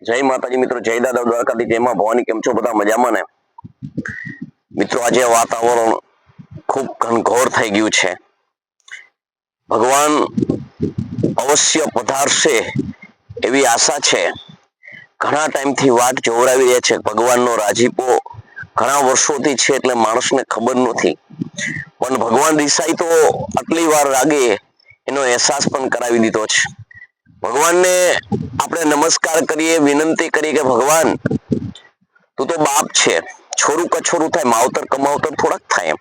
જય માતાજી મિત્રો, જય દાદા દ્વારકાથી, જયમાં ભવાની. કેમ છો બધા? મજામાં ને મિત્રો? આજે વાતાવરણ ખૂબ ઘનઘોર થઈ ગયું છે. ભગવાન અવશ્ય પધારશે એવી આશા છે. ઘણા ટાઈમથી વાટ જોવડાવી રહ્યા છે. ભગવાનનો રાજીપો ઘણા વર્ષોથી છે એટલે માણસને ખબર નથી, પણ ભગવાન રિસાઈ તો આટલી વાર લાગે એનો અહેસાસ પણ કરાવી દીધો છે. ભગવાનને આપણે નમસ્કાર કરીએ, વિનંતી કરીએ કે ભગવાન તું તો બાપ છે, છોરું કછોરું થાય, માવતર કમાવતર થોડાક થાય. એમ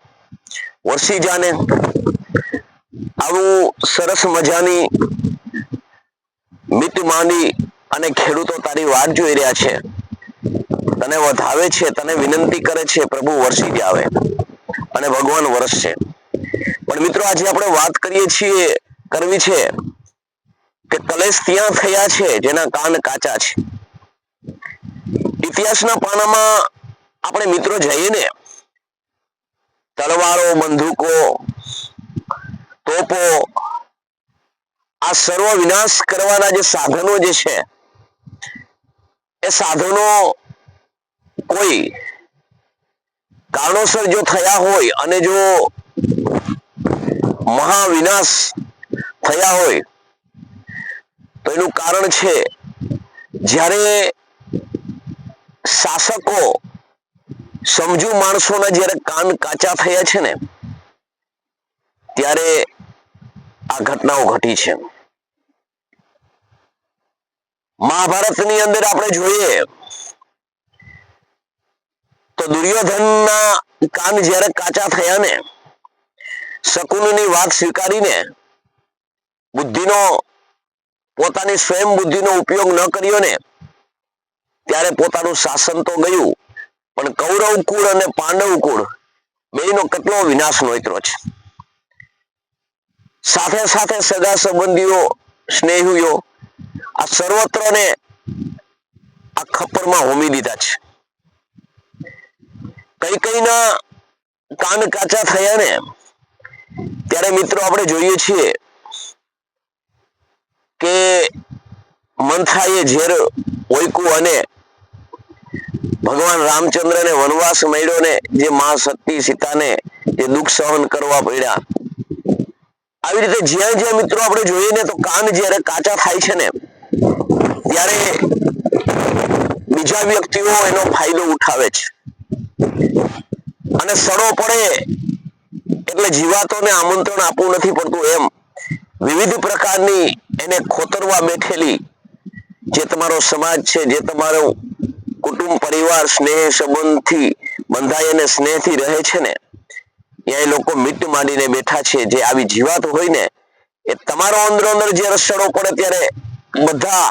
વરસી જાને. આવું સરસ મજાની મીટ માંડી અને ખેડૂતો તારી વાટ જોઈ રહ્યા છે, તને વધાવે છે, તને વિનંતી કરે છે, પ્રભુ વરસી જ આવે અને ભગવાન વરસશે. પણ મિત્રો, આજે આપણે વાત કરવી છે કે કલેશ ત્યાં થયા છે જેના કાન કાચા છે. ઇતિહાસના પાનામાં આપણે મિત્રો જઈએ ને, તલવારો, બંદૂકો, તોપો, આ સર્વ વિનાશ કરવાના જે સાધનો જે છે, એ સાધનો કોઈ કારણોસર જો થયા હોય અને જો મહાવિનાશ થયા હોય તો એનું કારણ છે જ્યારે શાસકો સમજુ માણસોના જ્યારે કાન કાચા થયા છે ને, ત્યારે આ ઘટનાઓ ઘટી છે. મહાભારતની અંદર આપણે જોઈએ તો દુર્યોધનના કાન જ્યારે કાચા થયા ને, શકુનની વાત સ્વીકારીને પોતાની સ્વયં બુદ્ધિનો ઉપયોગ ન કર્યો ને, ત્યારે પોતાનું શાસન તો ગયું, પણ કૌરવ કુળ અને પાંડવ કુળ બેયનો કેટલો વિનાશ નોતર્યો છે. સાથે સાથે સગા સંબંધીઓ, સ્નેહીઓ, આ સર્વત્રને આ ખપ્પરમાં હોમી દીધા છે. કઈકઈના કાન કાચા થયા ને, ત્યારે મિત્રો આપણે જોઈએ છીએ કે મંથાએ ઝેર ઓયકું અને ભગવાન રામચંદ્રને વનવાસ મળ્યો ને, જે મા સતી સીતાને જે દુઃખ સહન કરવા પડ્યા. આવી રીતે જ્યાં જ્યાં મિત્રો આપણે જોઈએ ને, તો કાન જ્યારે કાચા થાય છે ને, ત્યારે બીજા વ્યક્તિઓ એનો ફાયદો ઉઠાવે છે અને સડો પડે એટલે જીવાતોને આમંત્રણ આપવું નથી પડતું, એમ વિવિધ પ્રકારની એને ખોતરવા બેઠેલી જે તમારો સમાજ છે, જે તમારો કુટુંબ પરિવાર સ્નેહ સંબંધથી બંધાય અને સ્નેહથી રહે છે ને, ત્યાં એ લોકો મીટ માંડીને બેઠા છે. જે આવી જીવાત હોય ને, એ તમારો અંદર અંદર જે રસડો પડે ત્યારે બધા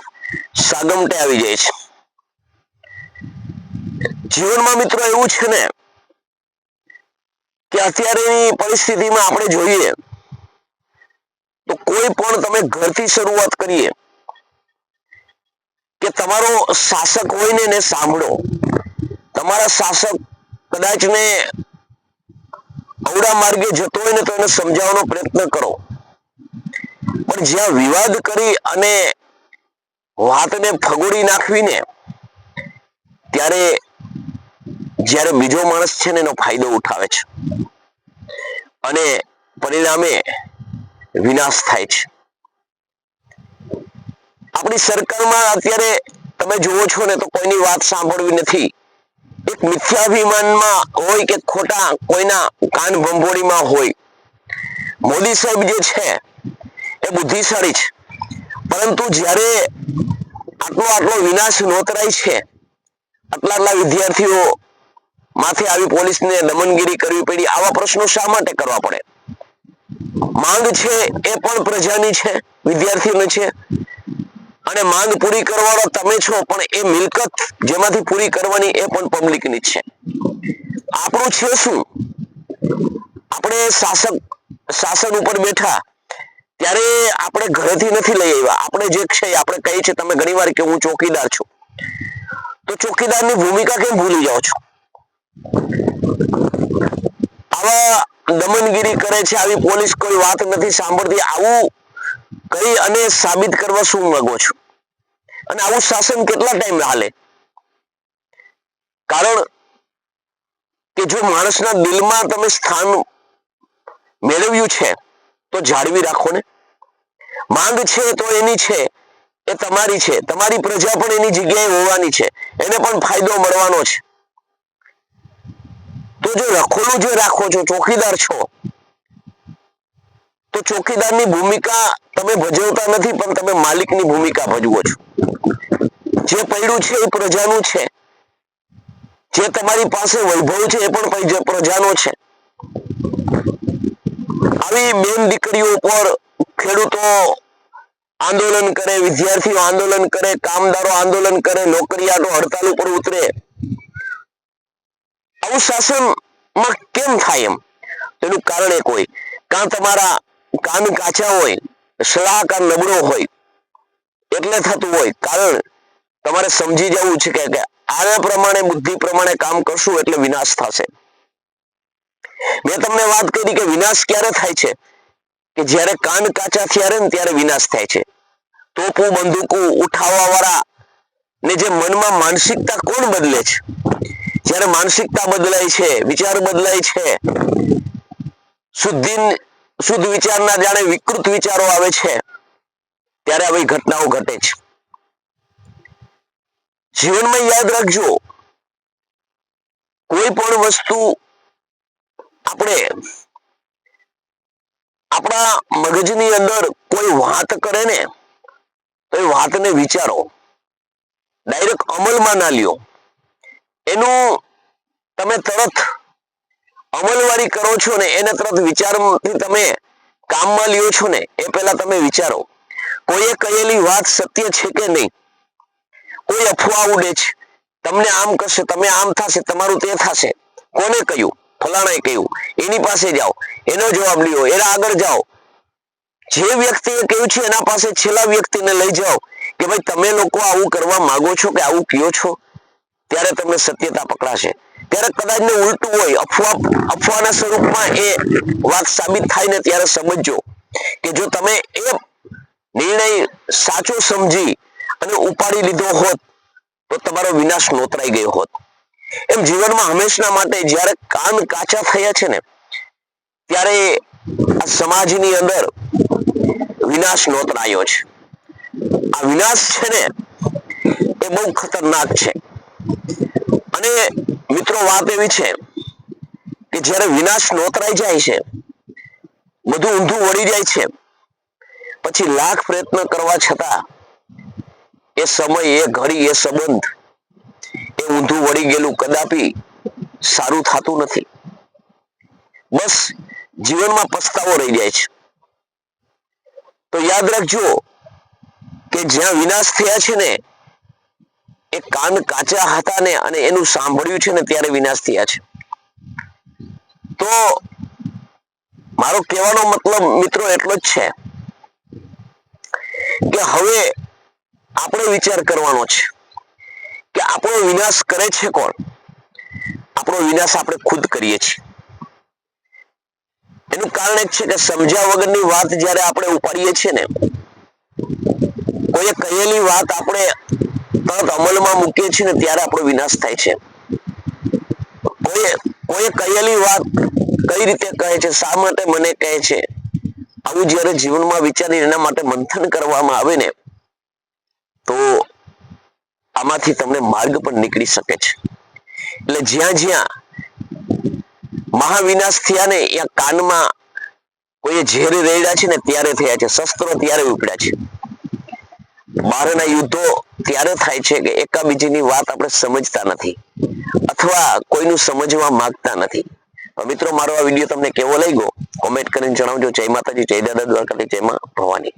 સાગમટે આવી જાય છે. જીવનમાં મિત્રો એવું છે ને કે અત્યારેની પરિસ્થિતિમાં આપણે જોઈએ તો કોઈ પણ તમે ઘરથી શરૂઆત કરીએ કે તમારો શાસક હોય ને એને સાંભળો. તમારા શાસક કદાચ ને અવળા માર્ગે જતો હોય ને તો એને સમજાવવાનો પ્રયત્ન કરો, પણ જ્યાં વિવાદ કરી અને વાતને ફગોડી નાખવીને, ત્યારે જ્યારે બીજો માણસ છે ને એનો ફાયદો ઉઠાવે છે અને પરિણામે વિનાશ થાય છે. આપણી સરકારમાં અત્યારે તમે જુઓ છો ને, તો કોઈની વાત સાંભળવી નથી. એક મિથ્યાભિમાનમાં હોય કે ખોટા કોઈના કાન ભંભોળીમાં હોય. મોદી સાહેબ જે છે એ બુદ્ધિશાળી છે, પરંતુ જ્યારે આટલો વિનાશ નોતરાય છે, આટલા વિદ્યાર્થીઓ માથે આવી પોલીસને દમનગીરી કરવી પડી, આવા પ્રશ્નો શા માટે કરવા પડે? માંગ છે એ પણ પ્રજાની છે, વિદ્યાર્થીઓની છે, અને માંગ પૂરી કરવાનો તમે છો, પણ એ મિલકત જેમાંથી પૂરી કરવાની એ પણ પબ્લિકની છે. આપણું છે શું? આપણે શાસન ઉપર બેઠા ત્યારે આપણે ઘરેથી નથી લઈ આવ્યા. આપણે જે છે આપણે કહીએ છીએ, તમે ઘણી વાર કે હું ચોકીદાર છું, તો ચોકીદારની ભૂમિકા કેમ ભૂલી જાઓ છો? આવા દમનગીરી કરે છે, આવી પોલીસ કોઈ વાત નથી સાંભળતી, આવું કરી અને સાબિત કરવા શું માંગો છો? અને આવું શાસન કેટલા ટાઈમ હાલે? કારણ કે જો માણસના દિલમાં તમે સ્થાન મેળવ્યું છે તો જાળવી રાખો ને. માંગ છે તો એની છે, એ તમારી છે, તમારી પ્રજા પણ એની જગ્યાએ હોવાની છે, એને પણ ફાયદો મળવાનો છે. તો જો રખોલું જે રાખો છો, ચોકીદાર છો, તો ચોકીદારની ભૂમિકા તમે ભજવતા નથી, પણ તમે માલિકની ભૂમિકા ભજવો છો. જે પડ્યું છે એ પ્રજાનું છે, જે તમારી પાસે વૈભવ છે એ પણ પ્રજાનો છે. આવી બેન દીકરીઓ પર ખેડૂતો આંદોલન કરે, વિદ્યાર્થીઓ આંદોલન કરે, કામદારો આંદોલન કરે, નોકરિયાતો હડતાલ ઉપર ઉતરે, આવું શાસનમાં કેમ થાય? એનું કારણ એક હોય, કાં તમારા કાન કાચા હોય, સલાહકાર નબળો હોય, એટલે થતું હોય. કારણ તમારે સમજી જવું છે કે આના પ્રમાણે, બુદ્ધિ પ્રમાણે કામ કરશું એટલે વિનાશ થશે. મેં તમને વાત કરી કે વિનાશ ક્યારે થાય છે? કે જ્યારે કાન કાચા થયા ને ત્યારે વિનાશ થાય છે. તોપો બંદૂકો ઉઠાવવા વાળા ને જે મનમાં માનસિકતા કોણ બદલે છે? જ્યારે માનસિકતા બદલાય છે, વિચાર બદલાય છે, શુદ્ધ વિચારના જાણે વિકૃત વિચારો આવે છે, ત્યારે આવી ઘટનાઓ ઘટે છે. જીવનમાં યાદ રાખજો, કોઈ પણ વસ્તુ આપણે આપણા મગજની અંદર કોઈ વાત કરે ને તો એ વાતને વિચારો, ડાયરેક્ટ અમલમાં ના લ્યો. એનું તમે તરત અમલવારી કરો છો ને એને તરત વિચારથી તમે કામમાં લ્યો છો ને એ પહેલા તમે વિચારો, કોઈએ કહેલી વાત સત્ય છે કે નહીં? કોઈ અફવા ઉડે છે, તમને આમ કરશે, તમે આમ થશે, તમારું તે થશે. કોને કહ્યું? ફલાણાએ કહ્યું. એની પાસે જાઓ, એનો જવાબ લ્યો, એના આગળ જાઓ, જે વ્યક્તિએ કહ્યું છે એના પાસે છેલ્લા વ્યક્તિને લઈ જાઓ કે ભાઈ તમે લોકો આવું કરવા માંગો છો કે આવું કહો છો? ત્યારે તમને સત્યતા પકડાશે. ત્યારે કદાચ ને ઉલટું હોય, અફવાના સ્વરૂપમાં એ વાત સાબિત થાય ને ત્યારે સમજજો કે જો તમે એ નિર્ણય સાચો સમજી અને ઉપાડી લીધો હોત તો તમારો વિનાશ નોતરાઈ ગયો હોત. એમ જીવનમાં હંમેશા માટે જ્યારે કાન કાચા થયા છે ને ત્યારે આ સમાજની અંદર વિનાશ નોતરાયો છે. આ વિનાશ છે ને એ બહુ ખતરનાક છે. અને મિત્રો વાત એવી છે કે જ્યારે વિનાશ નોતરાઈ જાય છે, બધું ઊંધું વળી જાય છે, પછી લાખ પ્રયત્ન કરવા છતાં એ સમય, એ ઘડી, એ સંબંધ, એ ઊંધું વળી ગયેલું કદાપી સારું થતું નથી. બસ જીવનમાં પસ્તાવો રહી જાય છે. તો યાદ રાખજો કે જ્યાં વિનાશ થયા છે ને એ કાન કાચા હતા ને અને એનું સાંભળ્યું છે ને ત્યારે વિનાશ થયા છે. તો મારો કહેવાનો મતલબ મિત્રો એટલો જ છે કે હવે આપણે વિચાર કરવાનો છે કે આપણો વિનાશ કરે છે કોણ? આપણો વિનાશ આપણે ખુદ કરીએ છીએ. એનું કારણ એક છે કે સમજ્યા વગરની વાત જ્યારે આપણે ઉપાડીએ છીએ ને, કોઈએ કહેલી વાત આપણે તરત અમલમાં મૂકીએ છીએ ને ત્યારે આપણો વિનાશ થાય છે. કોઈએ કહેલી વાત કઈ રીતે કહે છે, શા માટે મને કહે છે, આવું જ્યારે જીવનમાં વિચારી એના માટે મંથન કરવામાં આવે ને તો આમાંથી તમને માર્ગ પણ નીકળી શકે છે. એટલે જ્યાં જ્યાં મહાવિનાશ થયા ને ત્યાં કાનમાં કોઈએ ઝેર રેડ્યા છે ને ત્યારે થયા છે, શસ્ત્રો ત્યારે ઉપડ્યા છે, બહારના યુદ્ધો ત્યારે થાય છે કે એકાબીજીની વાત આપણે સમજતા નથી અથવા કોઈનું સમજવા માંગતા નથી. મિત્રો, મારો આ વિડીયો તમને કેવો લાગ્યો કોમેન્ટ કરીને જણાવજો. જય માતાજી, જય દાદા દ્વારકાધીશ, જય માં ભવાની.